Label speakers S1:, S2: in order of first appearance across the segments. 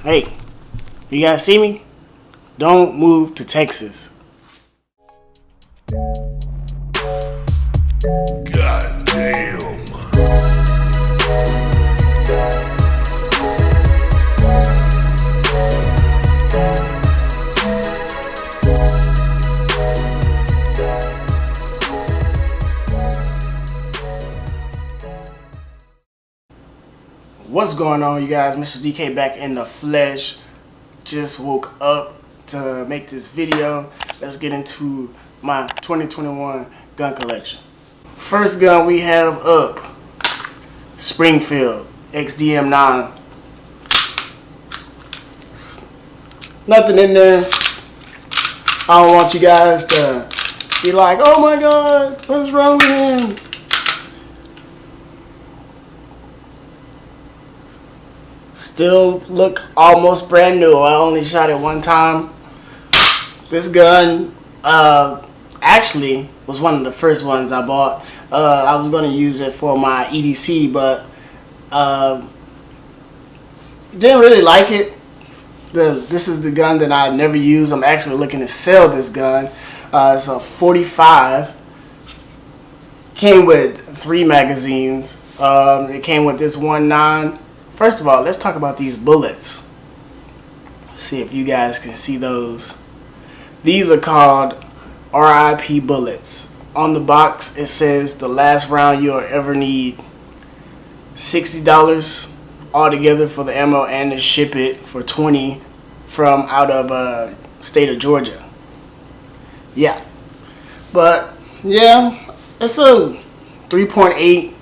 S1: Hey, you guys see me? Don't move to Texas.
S2: God damn.
S1: What's going on, you guys? Mr. DK back in the flesh. Just woke up to make this video. Let's get into my 2021 gun collection. First gun we have up, Springfield XDM9. Nothing in there. I don't want you guys to be like, oh my god, what's wrong with him? Still look almost brand new. I only shot it one time. This gun actually was one of the first ones I bought. I was going to use it for my EDC, but didn't really like it. This is the gun that I never used. I'm actually looking to sell this gun. It's a 45. Came with 3 magazines. It came with this 1.9. First of all, let's talk about these bullets. See if you guys can see those. These are called RIP bullets. On the box it says the last round you'll ever need. $60 altogether for the ammo, and to ship it for $20 from out of state of Georgia. Yeah, but yeah, it's a 3.8.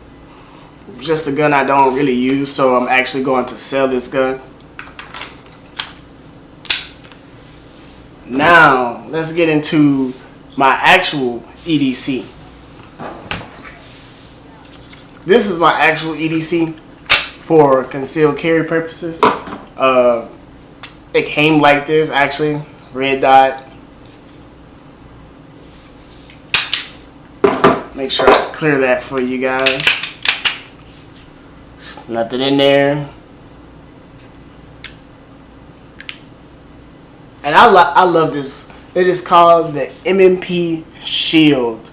S1: Just a gun I don't really use, so I'm actually going to sell this gun. Now let's get into my actual EDC. This is my actual EDC for concealed carry purposes. It came like this, actually, red dot. Make sure I clear that for you guys. Nothing in there. And I love this. It is called the MMP Shield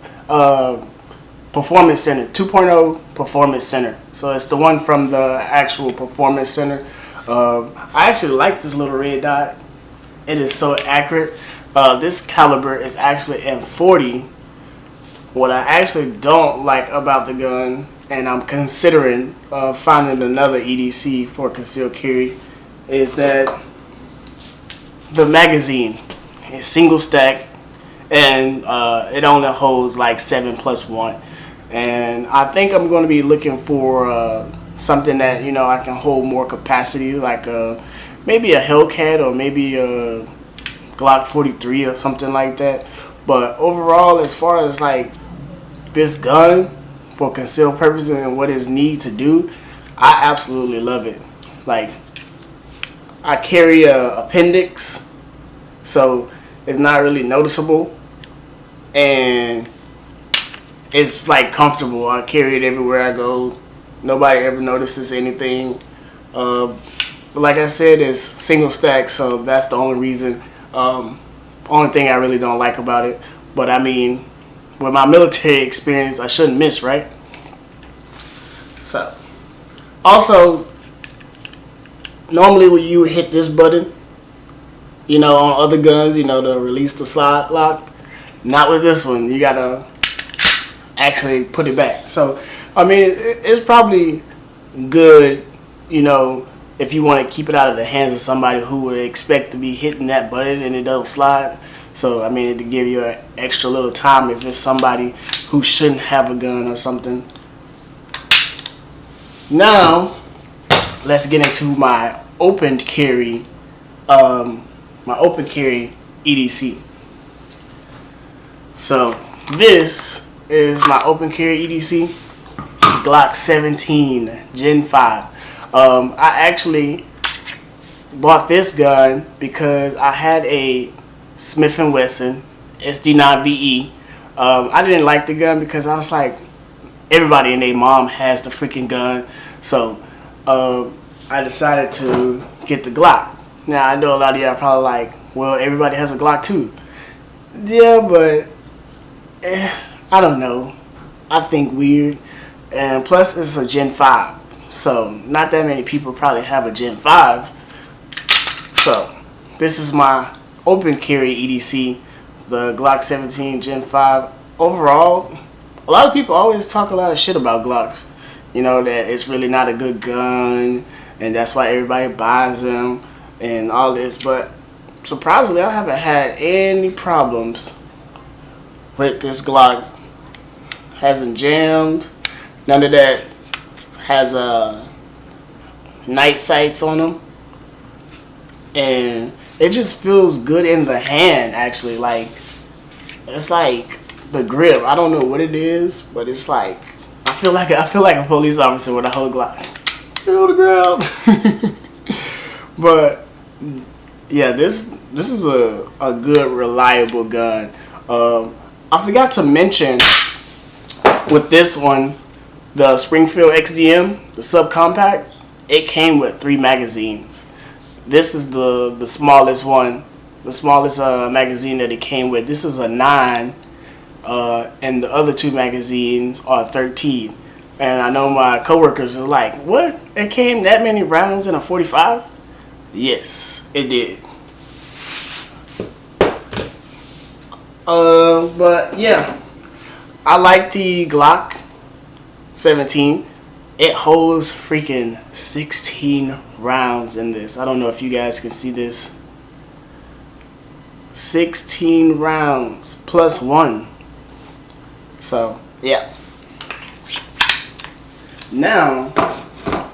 S1: Performance Center 2.0 Performance Center. So it's the one from the actual Performance Center. I actually like this little red dot. It is so accurate. This caliber is actually M40. What I actually don't like about the gun, and I'm considering finding another EDC for concealed carry, is that the magazine is single stack, and it only holds like 7+1. And I think I'm going to be looking for something that, you know, I can hold more capacity, like maybe a Hellcat or maybe a Glock 43 or something like that. But overall, as far as like this gun for concealed purposes and what it's need to do, I absolutely love it. Like, I carry a appendix, so it's not really noticeable, and it's like comfortable. I carry it everywhere I go. Nobody ever notices anything. But like I said, it's single stack, so that's the only reason. Only thing I really don't like about it. But I mean, with my military experience, I shouldn't miss, right? So, also, normally when you hit this button, you know, on other guns, you know, to release the slide lock, not with this one. You gotta actually put it back. So, I mean, it's probably good, you know, if you want to keep it out of the hands of somebody who would expect to be hitting that button and it doesn't slide. So, I mean, to give you an extra little time if it's somebody who shouldn't have a gun or something. Now, let's get into my open carry, EDC. So, this is my open carry EDC, Glock 17 Gen 5. I actually bought this gun because I had a Smith & Wesson SD9BE. I didn't like the gun because I was like, everybody and their mom has the freaking gun. So I decided to get the Glock. Now I know a lot of y'all probably like, well, everybody has a Glock too. Yeah, but I don't know. I think weird, and plus it's a Gen 5, so not that many people probably have a Gen 5. So this is my open carry EDC, the Glock 17 Gen 5. Overall, a lot of people always talk a lot of shit about Glocks. You know, that it's really not a good gun, and that's why everybody buys them and all this. But surprisingly, I haven't had any problems with this Glock. Hasn't jammed. None of that. Has night sights on them. And it just feels good in the hand, actually. Like, it's like the grip. I don't know what it is, but it's like I feel like a police officer with a whole Glock. Kill the ground. But yeah, this is a good, reliable gun. I forgot to mention with this one, the Springfield XDM, the subcompact, it came with 3 magazines. This is the smallest one, the smallest magazine that it came with. This is a 9, and the other 2 magazines are 13. And I know my coworkers are like, "What? It came that many rounds in a 45?" Yes, it did. But yeah, I like the Glock 17. It holds freaking 16 rounds in this. I don't know if you guys can see this. 16 rounds plus 1. So yeah. Now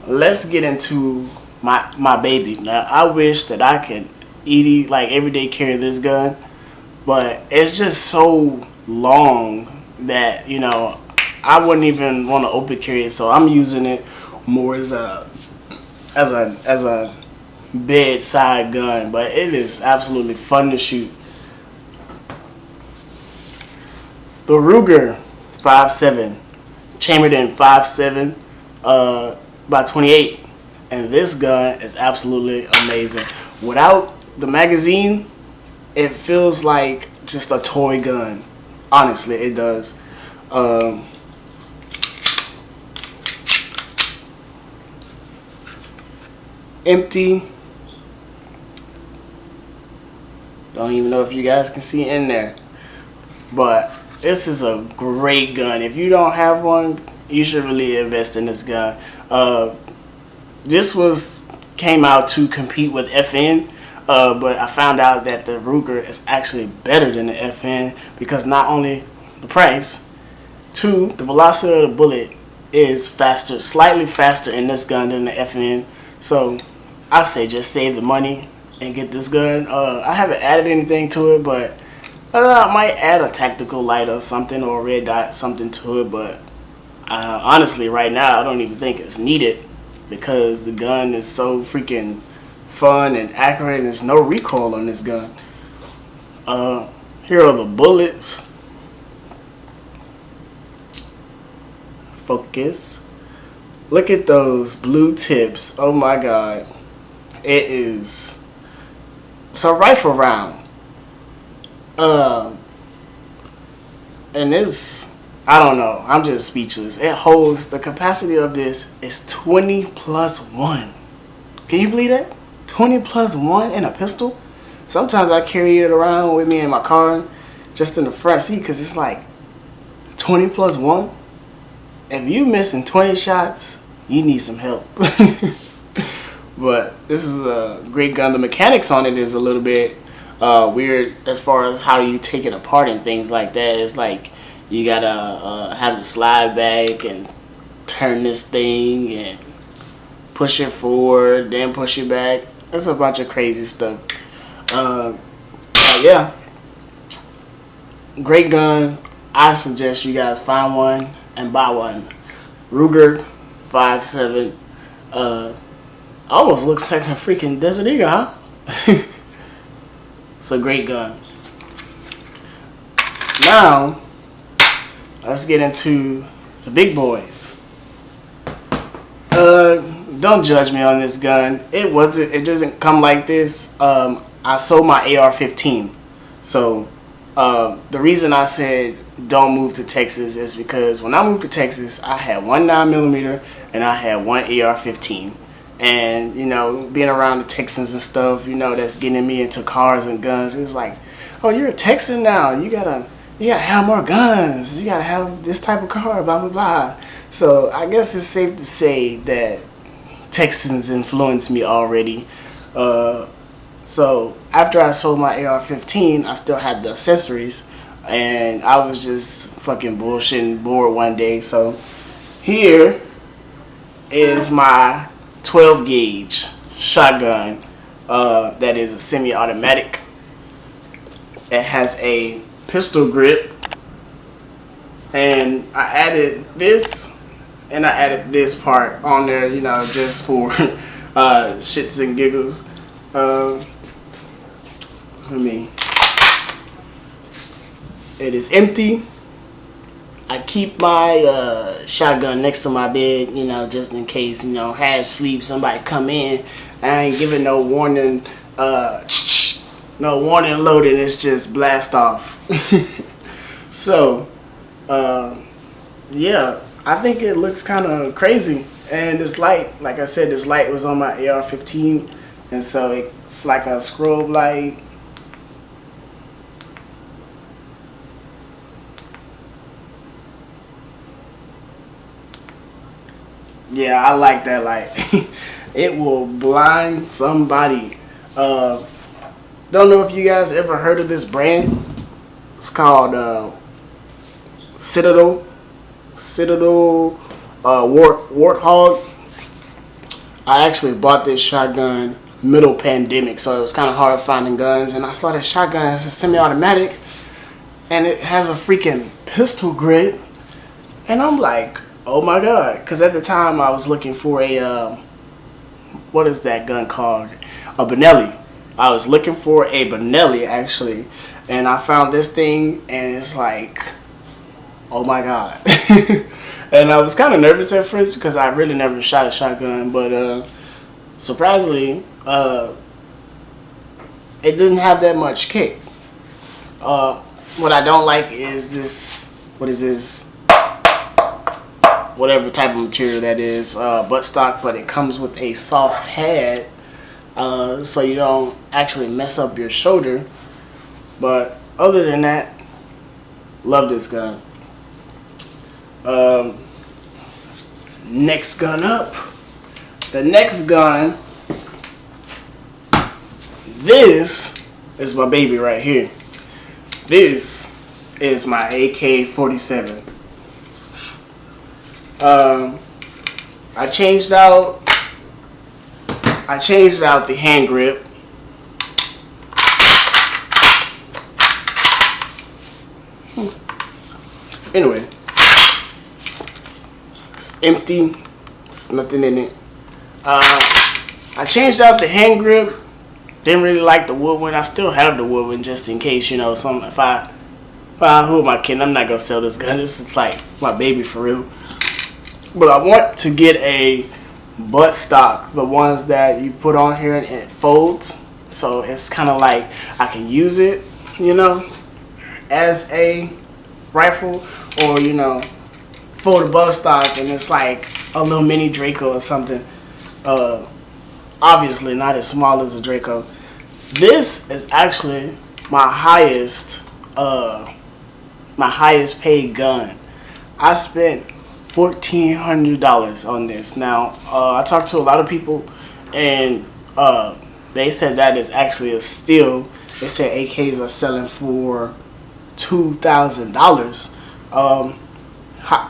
S1: let's get into my baby. Now I wish that I could like everyday carry this gun, but it's just so long that, you know, I wouldn't even want to open carry it. So I'm using it more as a bedside gun, but it is absolutely fun to shoot. The Ruger 5.7, chambered in 5.7 by 28, and this gun is absolutely amazing. Without the magazine, it feels like just a toy gun. Honestly, it does. Empty. Don't even know if you guys can see in there, but this is a great gun. If you don't have one, you should really invest in this gun. This came out to compete with FN, but I found out that the Ruger is actually better than the FN because not only the price, 2, the velocity of the bullet is faster, slightly faster in this gun than the FN. So I say just save the money and get this gun. I haven't added anything to it, but I might add a tactical light or something, or a red dot, something to it. But honestly, right now, I don't even think it's needed because the gun is so freaking fun and accurate, and there's no recoil on this gun. Here are the bullets. Focus. Look at those blue tips. Oh my god. It's a rifle round. And this, I don't know, I'm just speechless. It holds, the capacity of this is 20 plus 1. Can you believe that? 20 plus 1 in a pistol? Sometimes I carry it around with me in my car, just in the front seat, because it's like 20 plus 1. If you missing 20 shots, you need some help. But this is a great gun. The mechanics on it is a little bit weird as far as how you take it apart and things like that. It's like you gotta have the slide back and turn this thing and push it forward, then push it back. It's a bunch of crazy stuff. Yeah, great gun. I suggest you guys find one and buy one. Ruger 5.7. Almost looks like a freaking Desert Eagle, huh? It's a great gun. Now, let's get into the big boys. don't judge me on this gun. It doesn't come like this. I sold my AR-15. So the reason I said don't move to Texas is because when I moved to Texas, I had one 9mm and I had one AR-15. And, you know, being around the Texans and stuff, you know, that's getting me into cars and guns. It was like, oh, you're a Texan now. You gotta have more guns. You gotta have this type of car, blah, blah, blah. So I guess it's safe to say that Texans influenced me already. So after I sold my AR-15, I still had the accessories. And I was just fucking bullshitting bored one day. So here is my 12 gauge shotgun that is a semi-automatic. It has a pistol grip, and I added this and I added this part on there, you know, just for shits and giggles. It is empty. I keep my shotgun next to my bed, you know, just in case, you know, half sleep, somebody come in. I ain't giving no warning, no warning loading. It's just blast off. So, yeah, I think it looks kind of crazy. And this light, like I said, this light was on my AR-15, and so it's like a strobe light. Yeah, I like that light. It will blind somebody. Don't know if you guys ever heard of this brand. It's called Citadel. Warthog. I actually bought this shotgun middle pandemic, so it was kind of hard finding guns. And I saw this shotgun. It's a semi-automatic, and it has a freaking pistol grip. And I'm like, oh my god, because at the time I was looking for a what is that gun called? A Benelli. I was looking for a Benelli actually, and I found this thing, and it's like, oh my god. And I was kind of nervous at first because I really never shot a shotgun, but surprisingly, it didn't have that much kick. What I don't like is this. What is this? Whatever type of material that is, buttstock, but it comes with a soft pad, so you don't actually mess up your shoulder. But other than that, love this gun. Next gun up. The next gun, this is my baby right here. This is my AK-47. I changed out the hand grip. Anyway, it's empty. There's nothing in it. I changed out the hand grip. Didn't really like the wood one. I still have the wood one just in case, you know, who am I kidding? I'm not gonna sell this gun. This is like my baby for real. But I want to get a buttstock, the ones that you put on here and it folds. So it's kind of like I can use it, you know, as a rifle, or, you know, fold a buttstock and it's like a little mini Draco or something. Obviously not as small as a Draco. This is actually my highest paid gun. I spent $1,400 on this. Now, I talked to a lot of people, and they said that is actually a steal. They said AKs are selling for $2,000.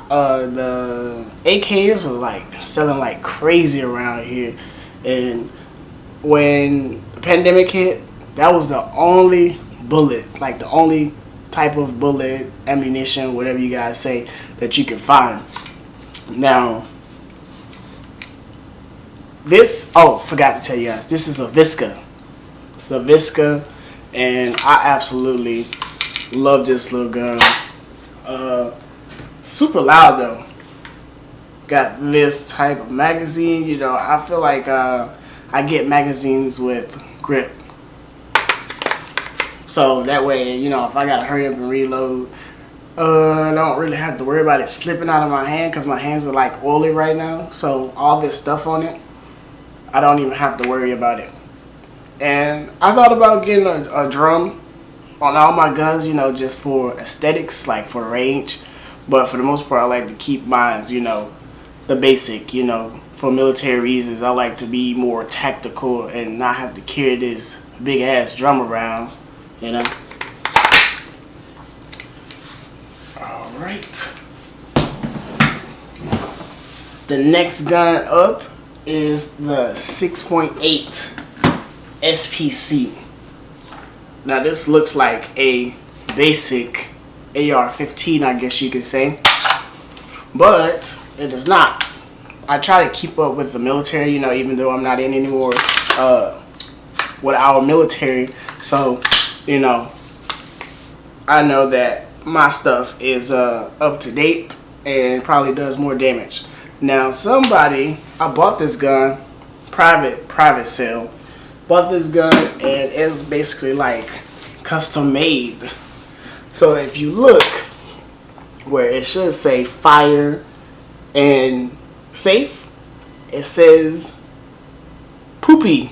S1: The AKs was like selling like crazy around here, and when the pandemic hit, that was the only bullet, like the only type of bullet, ammunition, whatever you guys say, that you can find. Now, this, oh, forgot to tell you guys, this is a Visca. It's a Visca, and I absolutely love this little gun. Super loud though. got this type of magazine. You know, I feel like I get magazines with grip. So that way, you know, if I gotta hurry up and reload, I don't really have to worry about it slipping out of my hand because my hands are like oily right now. So all this stuff on it, I don't even have to worry about it. And I thought about getting a drum on all my guns, you know, just for aesthetics, like for range. But for the most part, I like to keep mine, you know, the basic, you know, for military reasons. I like to be more tactical and not have to carry this big ass drum around, you know. Alright. The next gun up is the 6.8 SPC. Now this looks like a basic AR-15, I guess you could say, but it is not. I try to keep up with the military, you know, even though I'm not in anymore with our military. So, you know, I know that my stuff is up to date and probably does more damage. Now somebody, I bought this gun private sale, bought this gun, and it's basically like custom made. So if you look where it should say fire and safe, it says poopy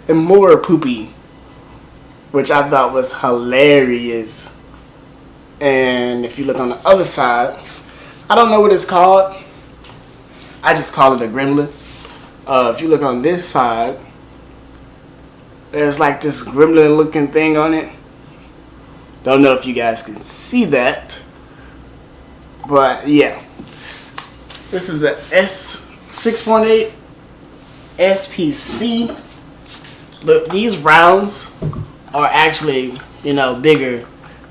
S1: and more poopy, which I thought was hilarious. And if you look on the other side, I don't know what it's called. I just call it a gremlin. If you look on this side, there's like this gremlin looking thing on it. Don't know if you guys can see that, but yeah, this is a S6.8 SPC. Look, these rounds are actually, you know, bigger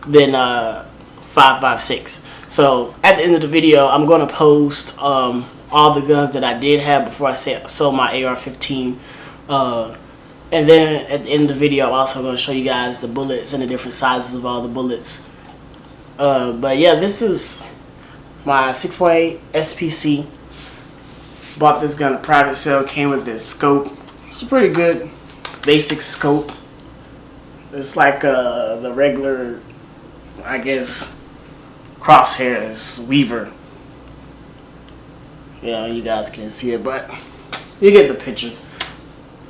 S1: than 5.56. So at the end of the video, I'm gonna post all the guns that I did have before I sold my AR-15. And then at the end of the video, I'm also going to show you guys the bullets and the different sizes of all the bullets. But yeah, this is my 6.8 SPC. Bought this gun at private sale, came with this scope. It's a pretty good basic scope. It's like the regular, I guess, crosshairs weaver. Yeah, you guys can't see it, but you get the picture.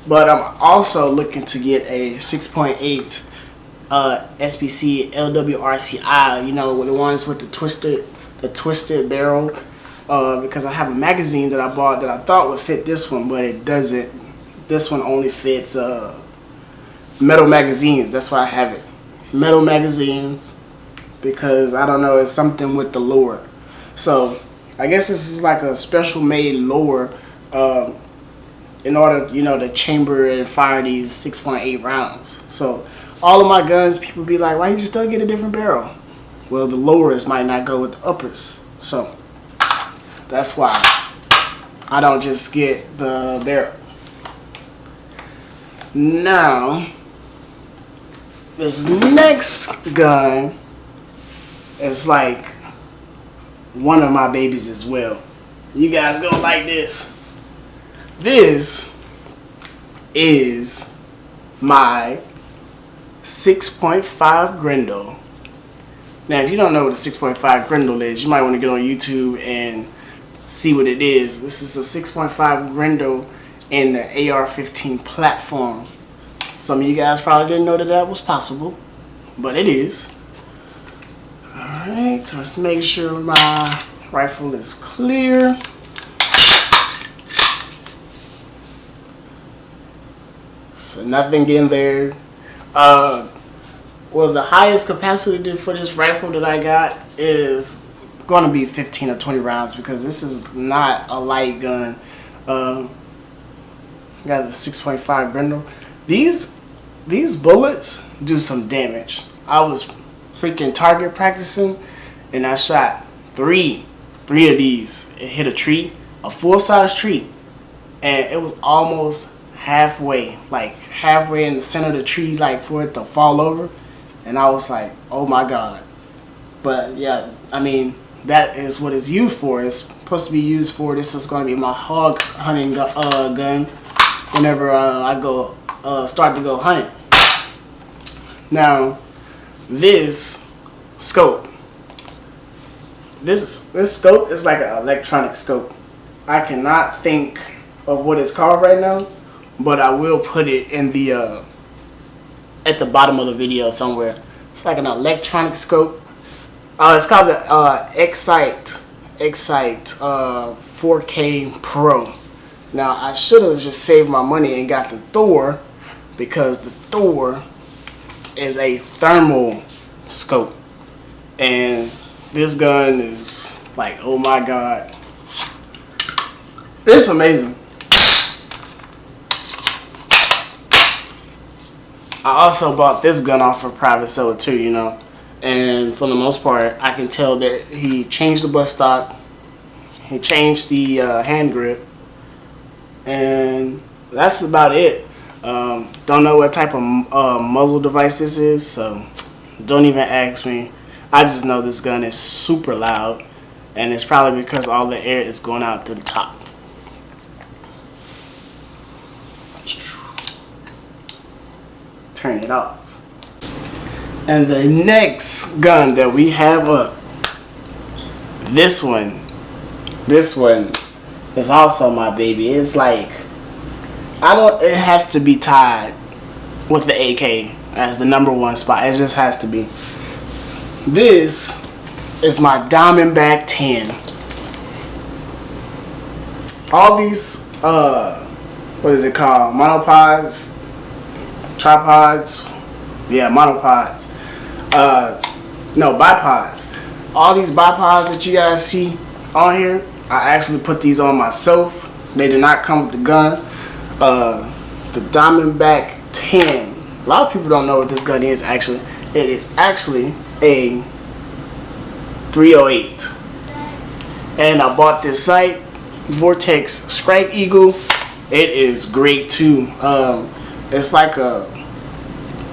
S1: But I'm also looking to get a 6.8 SPC LWRCI, you know, the ones with the twisted barrel, because I have a magazine that I bought that I thought would fit this one, but it doesn't. This one only fits metal magazines. That's why I have it. Metal magazines, because I don't know, it's something with the lower. So I guess this is like a special made lower in order, you know, to chamber and fire these 6.8 rounds. So all of my guns, people be like, why you just don't get a different barrel? Well, the lowers might not go with the uppers. So that's why I don't just get the barrel. Now, this next gun is like one of my babies as well. You guys gonna like this. This is my 6.5 Grendel. Now, if you don't know what a 6.5 Grendel is, you might want to get on YouTube and see what it is. This is a 6.5 Grendel in the AR-15 platform. Some of you guys probably didn't know that that was possible, but it is. Alright, so let's make sure my rifle is clear. So nothing in there. Well, the highest capacity for this rifle that I got is going to be 15 or 20 rounds, because this is not a light gun. Got the 6.5 Grendel. These bullets do some damage. I was freaking target practicing, and I shot three of these. It hit a tree, a full-size tree, and it was almost halfway, like halfway in the center of the tree, like for it to fall over, and I was like, oh my god. But yeah, I mean, that is what it's used for, is supposed to be used for. This is going to be my hog hunting gun whenever I go start to go hunting. Now, this scope. This scope is like an electronic scope. I cannot think of what it's called right now, but I will put it in the at the bottom of the video somewhere. It's like an electronic scope. It's called the Excite 4K Pro. Now I should have just saved my money and got the Thor, because the Thor is a thermal scope, and this gun is like, oh my god, it's amazing. I also bought this gun off for private seller too, you know, and for the most part I can tell that he changed the butt stock, he changed the hand grip, and that's about it. Don't know what type of muzzle device this is, so don't even ask me. I just know this gun is super loud, and it's probably because all the air is going out through the top. Turn it off. And the next gun that we have up, this one is also my baby. It's like, it has to be tied with the AK as the #1 spot. It just has to be. This is my Diamondback 10. All these what is it called, monopods, tripods, yeah, monopods, no, bipods. All these bipods that you guys see on here, I actually put these on myself. They did not come with the gun. The Diamondback 10, a lot of people don't know what this gun is. Actually, it is actually a 308, and I bought this sight, Vortex Strike Eagle. It is great too. It's like a,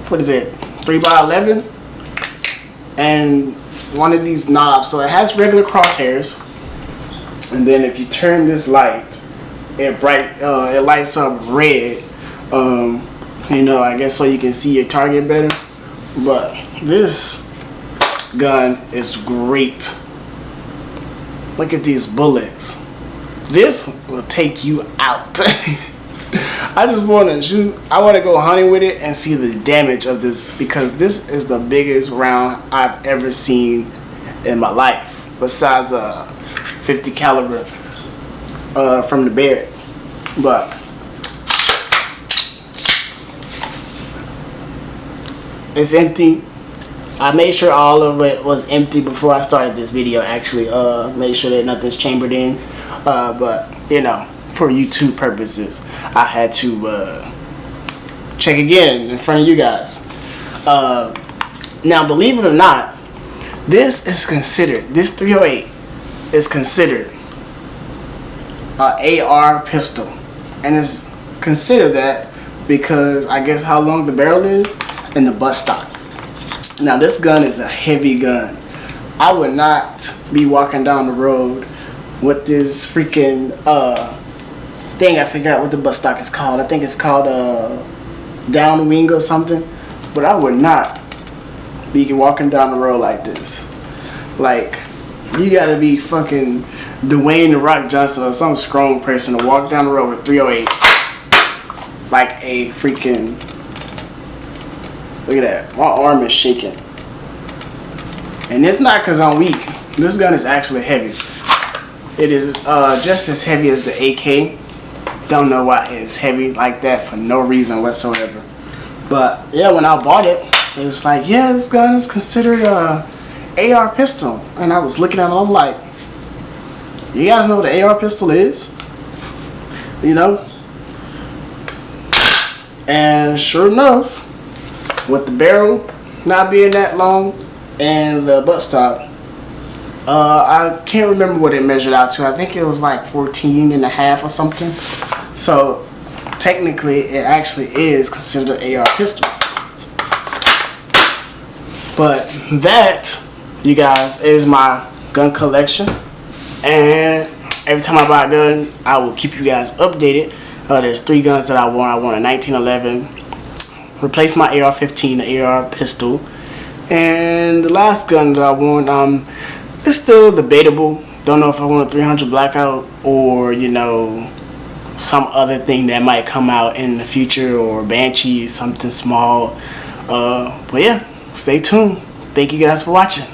S1: what is it, 3x11, and one of these knobs, so it has regular crosshairs, and then if you turn this light, it lights up red, you know, I guess so you can see your target better. But this gun is great. Look at these bullets. This will take you out. I just want to shoot. I want to go hunting with it and see the damage of this, because this is the biggest round I've ever seen in my life, besides a 50 caliber from the Barrett. But it's empty. I made sure all of it was empty before I started this video. Actually, made sure that nothing's chambered in. But you know, for YouTube purposes, I had to check again in front of you guys. Now, believe it or not, this 308 is considered an AR pistol, and it's considered that because I guess how long the barrel is and the butt stock. Now, this gun is a heavy gun. I would not be walking down the road with this freaking thing. I forgot what the butt stock is called. I think it's called downwing or something. But I would not be walking down the road like this. Like, you gotta be fucking Dwayne The Rock Johnson or some strong person to walk down the road with 308 like a freaking. Look at that. My arm is shaking. And it's not because I'm weak. This gun is actually heavy. It is just as heavy as the AK. Don't know why it's heavy like that for no reason whatsoever. But yeah, when I bought it, it was like, yeah, this gun is considered a AR pistol. And I was looking at it, I'm like, you guys know what an AR pistol is? You know? And sure enough, with the barrel not being that long and the buttstock, I can't remember what it measured out to. I think it was like 14.5 or something. So technically it actually is considered an AR pistol. But that, you guys, is my gun collection. And every time I buy a gun, I will keep you guys updated. There's 3 guns that I want. I want a 1911, replace my AR-15, the AR pistol, and the last gun that I want, it's still debatable. Don't know if I want a 300 Blackout or, you know, some other thing that might come out in the future, or Banshee, something small. But yeah, stay tuned. Thank you guys for watching.